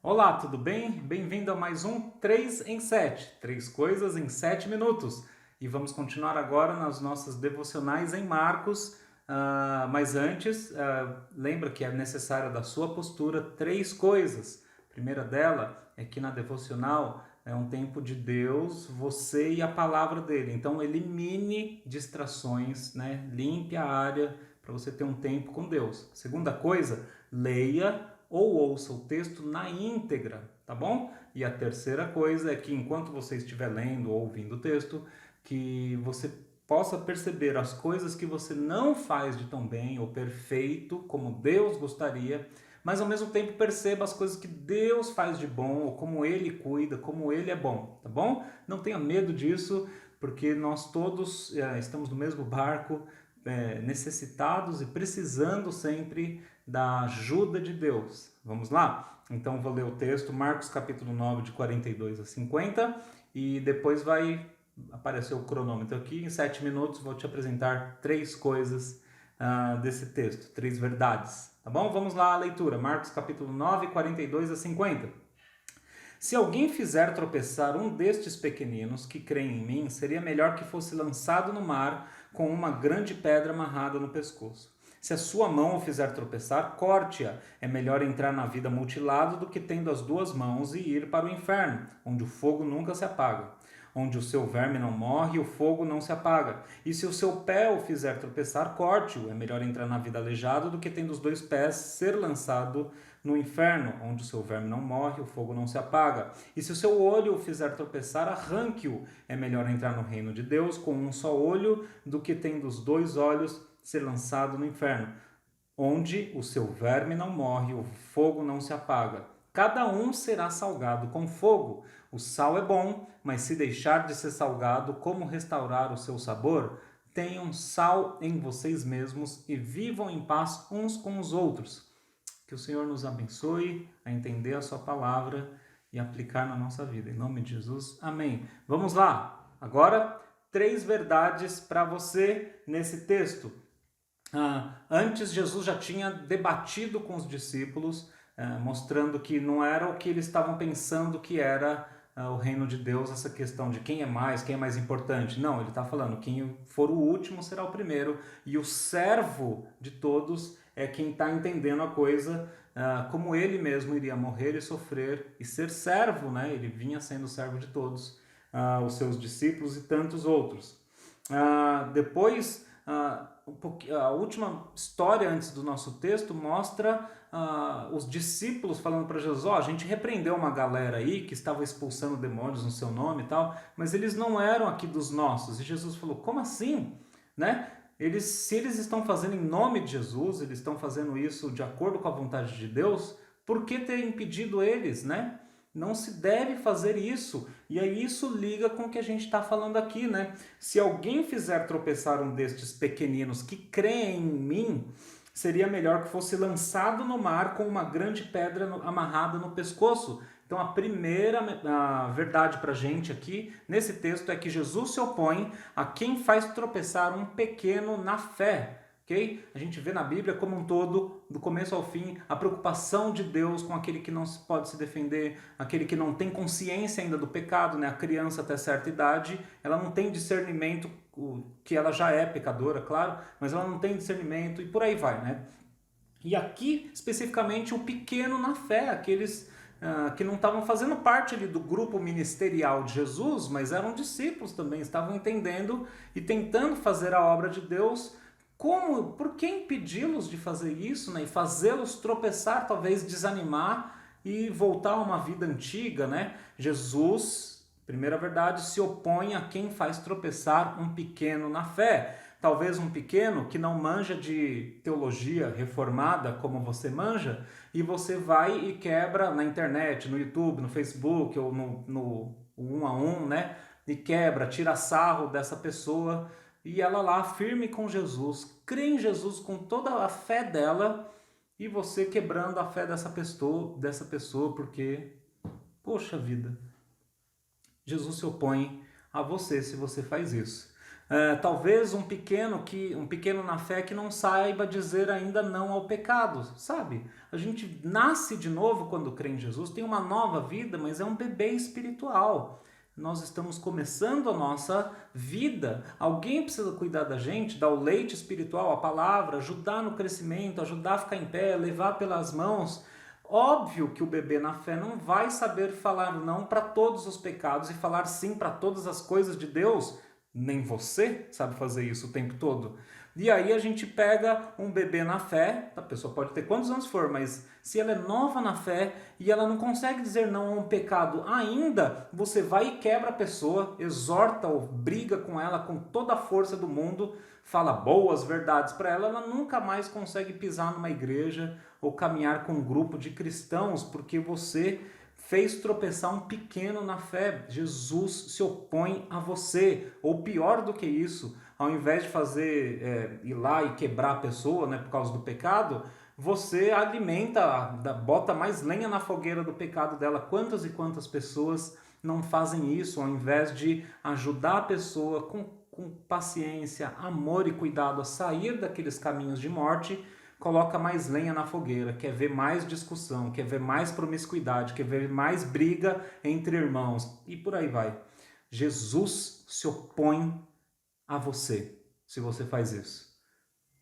Olá, tudo bem? Bem-vindo a mais um 3 em 7, três coisas em 7 minutos. E vamos continuar agora nas nossas devocionais em Marcos, mas antes, lembra que é necessário da sua postura três coisas. A primeira dela é que na devocional é um tempo de Deus, você e a palavra dele. Então elimine distrações, né? Limpe a área para você ter um tempo com Deus. Segunda coisa, leia ou ouça o texto na íntegra, tá bom? E a terceira coisa é que enquanto você estiver lendo ou ouvindo o texto, que você possa perceber as coisas que você não faz de tão bem ou perfeito como Deus gostaria, mas ao mesmo tempo perceba as coisas que Deus faz de bom, ou como Ele cuida, como Ele é bom, tá bom? Não tenha medo disso, porque nós todos estamos no mesmo barco, necessitados e precisando sempre da ajuda de Deus. Vamos lá? Então vou ler o texto, Marcos capítulo 9, de 42 a 50, e depois vai aparecer o cronômetro aqui. Em 7 minutos vou te apresentar três coisas desse texto, três verdades. Tá bom? Vamos lá à leitura. Marcos capítulo 9, 42 a 50. Se alguém fizer tropeçar um destes pequeninos que creem em mim, seria melhor que fosse lançado no mar com uma grande pedra amarrada no pescoço. Se a sua mão o fizer tropeçar, corte-a. É melhor entrar na vida mutilado do que tendo as duas mãos e ir para o inferno, onde o fogo nunca se apaga. Onde o seu verme não morre e o fogo não se apaga. E se o seu pé o fizer tropeçar, corte-o. É melhor entrar na vida aleijado do que tendo os dois pés ser lançado no inferno, onde o seu verme não morre e o fogo não se apaga. E se o seu olho o fizer tropeçar, arranque-o. É melhor entrar no reino de Deus com um só olho do que tendo os dois olhos ser lançado no inferno, onde o seu verme não morre, o fogo não se apaga. Cada um será salgado com fogo. O sal é bom, mas se deixar de ser salgado, como restaurar o seu sabor? Tenham sal em vocês mesmos e vivam em paz uns com os outros. Que o Senhor nos abençoe a entender a sua palavra e aplicar na nossa vida. Em nome de Jesus, amém. Vamos lá. Agora, três verdades para você nesse texto. Antes, Jesus já tinha debatido com os discípulos, mostrando que não era o que eles estavam pensando que era o reino de Deus, essa questão de quem é mais importante. Não, ele está falando, quem for o último será o primeiro, e o servo de todos é quem está entendendo a coisa, como ele mesmo iria morrer e sofrer e ser servo, né? Ele vinha sendo servo de todos, os seus discípulos e tantos outros. Depois, a última história antes do nosso texto mostra os discípulos falando para Jesus: a gente repreendeu uma galera aí que estava expulsando demônios no seu nome e tal, mas eles não eram aqui dos nossos. E Jesus falou: como assim? Né? Se eles estão fazendo em nome de Jesus, eles estão fazendo isso de acordo com a vontade de Deus, por que ter impedido eles, né? Não se deve fazer isso. E aí isso liga com o que a gente está falando aqui, né? Se alguém fizer tropeçar um destes pequeninos que creem em mim, seria melhor que fosse lançado no mar com uma grande pedra amarrada no pescoço. Então a primeira verdade para a gente aqui, nesse texto, é que Jesus se opõe a quem faz tropeçar um pequeno na fé. Okay? A gente vê na Bíblia como um todo, do começo ao fim, a preocupação de Deus com aquele que não pode se defender, aquele que não tem consciência ainda do pecado, né? A criança até certa idade, ela não tem discernimento, que ela já é pecadora, claro, mas ela não tem discernimento e por aí vai, né? E aqui, especificamente, o pequeno na fé, aqueles que não estavam fazendo parte ali do grupo ministerial de Jesus, mas eram discípulos também, estavam entendendo e tentando fazer a obra de Deus. Por que impedi-los de fazer isso, né? E fazê-los tropeçar, talvez desanimar e voltar a uma vida antiga, né? Jesus, primeira verdade, se opõe a quem faz tropeçar um pequeno na fé. Talvez um pequeno que não manja de teologia reformada como você manja, e você vai e quebra na internet, no YouTube, no Facebook ou no 1 a 1, né? E quebra, tira sarro dessa pessoa, e ela lá firme com Jesus, crê em Jesus com toda a fé dela, e você quebrando a fé dessa pessoa porque, poxa vida, Jesus se opõe a você se você faz isso. Talvez um pequeno na fé que não saiba dizer ainda não ao pecado, sabe? A gente nasce de novo quando crê em Jesus, tem uma nova vida, mas é um bebê espiritual. Nós estamos começando a nossa vida. Alguém precisa cuidar da gente, dar o leite espiritual, a palavra, ajudar no crescimento, ajudar a ficar em pé, levar pelas mãos. Óbvio que o bebê na fé não vai saber falar não para todos os pecados e falar sim para todas as coisas de Deus. Nem você sabe fazer isso o tempo todo. E aí a gente pega um bebê na fé, a pessoa pode ter quantos anos for, mas se ela é nova na fé e ela não consegue dizer não a um pecado ainda, você vai e quebra a pessoa, exorta ou briga com ela com toda a força do mundo, fala boas verdades para ela, ela nunca mais consegue pisar numa igreja ou caminhar com um grupo de cristãos, porque você fez tropeçar um pequeno na fé. Jesus se opõe a você. Ou pior do que isso, ao invés de ir lá e quebrar a pessoa, né, por causa do pecado, você alimenta, bota mais lenha na fogueira do pecado dela. Quantas e quantas pessoas não fazem isso, ao invés de ajudar a pessoa com paciência, amor e cuidado a sair daqueles caminhos de morte, coloca mais lenha na fogueira, quer ver mais discussão, quer ver mais promiscuidade, quer ver mais briga entre irmãos e por aí vai. Jesus se opõe a você se você faz isso.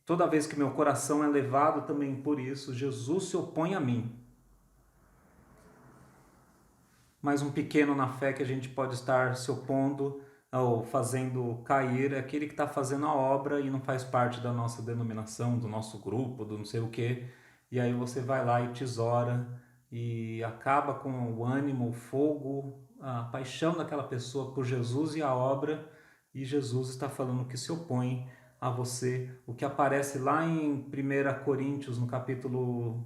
Toda vez que meu coração é levado também por isso, Jesus se opõe a mim. Mais um pequeno na fé que a gente pode estar se opondo ou fazendo cair é aquele que está fazendo a obra e não faz parte da nossa denominação, do nosso grupo, do não sei o quê. E aí você vai lá e tesoura e acaba com o ânimo, o fogo, a paixão daquela pessoa por Jesus e a obra. E Jesus está falando que se opõe a você. O que aparece lá em 1 Coríntios, no capítulo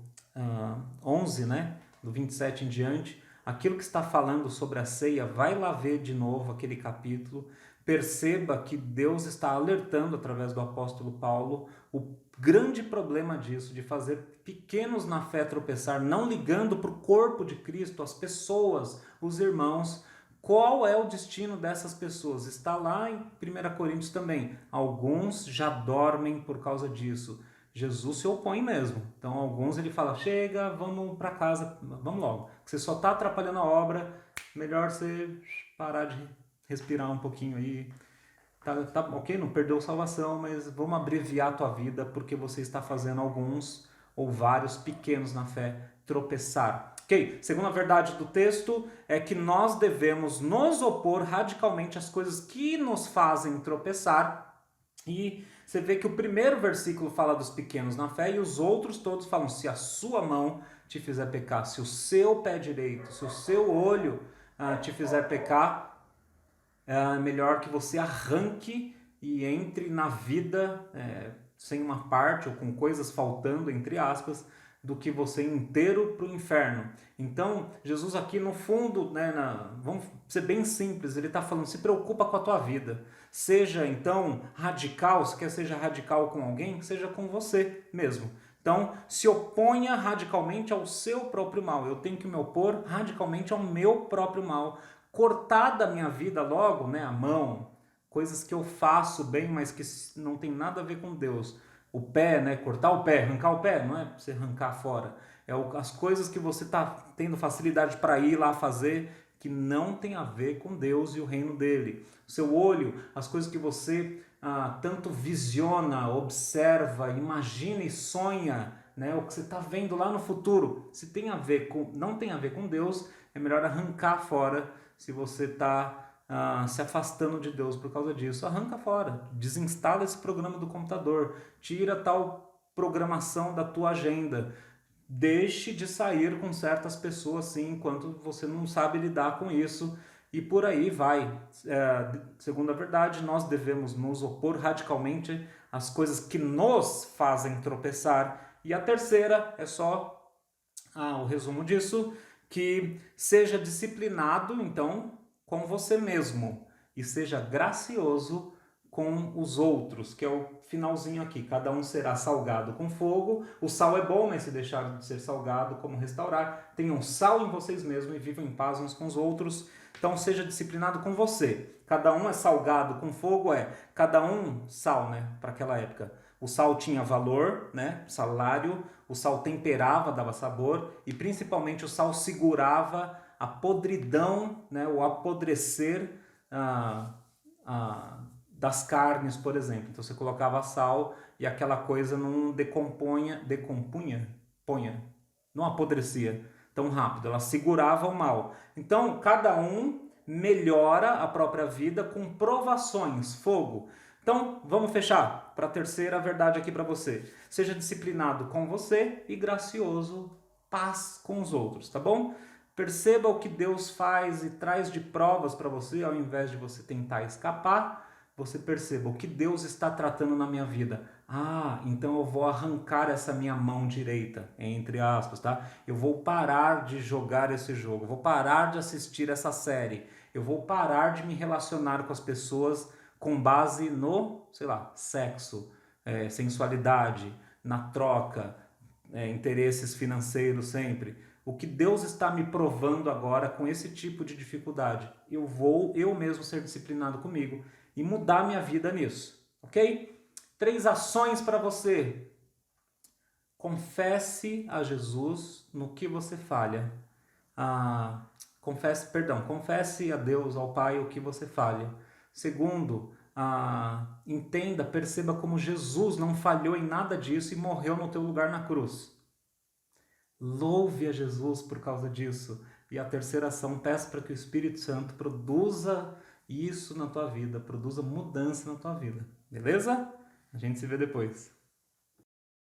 11, né? Do 27 em diante, aquilo que está falando sobre a ceia, vai lá ver de novo aquele capítulo, perceba que Deus está alertando através do apóstolo Paulo o grande problema disso, de fazer pequenos na fé tropeçar, não ligando para o corpo de Cristo, as pessoas, os irmãos. Qual é o destino dessas pessoas? Está lá em 1 Coríntios também. Alguns já dormem por causa disso. Jesus se opõe mesmo. Então, alguns ele fala, chega, vamos para casa, vamos logo. Você só está atrapalhando a obra, melhor você parar de respirar um pouquinho aí. Tá, ok, não perdeu salvação, mas vamos abreviar a tua vida, porque você está fazendo alguns ou vários pequenos na fé tropeçar. Ok, segunda verdade do texto é que nós devemos nos opor radicalmente às coisas que nos fazem tropeçar. E você vê que o primeiro versículo fala dos pequenos na fé e os outros todos falam, se a sua mão te fizer pecar, se o seu pé direito, se o seu olho te fizer pecar, é melhor que você arranque e entre na vida sem uma parte ou com coisas faltando, entre aspas, do que você inteiro para o inferno. Então, Jesus aqui no fundo, vamos ser bem simples, ele está falando, se preocupa com a tua vida. Seja então radical, se quer seja radical com alguém, seja com você mesmo. Então, se oponha radicalmente ao seu próprio mal. Eu tenho que me opor radicalmente ao meu próprio mal. Cortar da minha vida logo, a mão, coisas que eu faço bem, mas que não tem nada a ver com Deus. O pé, cortar o pé, arrancar o pé, não é para você arrancar fora. É as coisas que você está tendo facilidade para ir lá fazer, que não tem a ver com Deus e o reino dele. O seu olho, as coisas que você tanto visiona, observa, imagina e sonha, o que você está vendo lá no futuro, se tem a ver não tem a ver com Deus, é melhor arrancar fora. Se você está se afastando de Deus por causa disso, arranca fora, desinstala esse programa do computador, tira tal programação da tua agenda, deixe de sair com certas pessoas sim, enquanto você não sabe lidar com isso, e por aí vai. Segunda verdade, nós devemos nos opor radicalmente às coisas que nos fazem tropeçar, e a terceira é só o resumo disso, que seja disciplinado, então, com você mesmo e seja gracioso com os outros, que é o finalzinho aqui. Cada um será salgado com fogo. O sal é bom, mas se deixar de ser salgado, como restaurar? Tenham sal em vocês mesmos e vivam em paz uns com os outros. Então, seja disciplinado com você. cada um é salgado com fogo, cada um sal, né, para aquela época. O sal tinha valor, né, salário, o sal temperava, dava sabor, e principalmente o sal segurava a podridão, né, o apodrecer das carnes, por exemplo. Então você colocava sal e aquela coisa não não apodrecia tão rápido, ela segurava o mal. Então cada um melhora a própria vida com provações, fogo. Então vamos fechar para a terceira verdade aqui para você. Seja disciplinado com você e gracioso, paz com os outros, tá bom? Perceba o que Deus faz e traz de provas para você, ao invés de você tentar escapar, você perceba o que Deus está tratando na minha vida. Ah, então eu vou arrancar essa minha mão direita, entre aspas, tá? Eu vou parar de jogar esse jogo, eu vou parar de assistir essa série, eu vou parar de me relacionar com as pessoas com base no, sei lá, sexo, sensualidade, na troca, interesses financeiros sempre. O que Deus está me provando agora com esse tipo de dificuldade? Eu vou eu mesmo ser disciplinado comigo e mudar minha vida nisso, ok? 3 ações para você. Confesse a Jesus no que você falha. Confesse a Deus, ao Pai, o que você falha. Segundo, entenda, perceba como Jesus não falhou em nada disso e morreu no teu lugar na cruz. Louve a Jesus por causa disso. E a terceira ação, peça para que o Espírito Santo produza isso na tua vida, produza mudança na tua vida. Beleza? A gente se vê depois.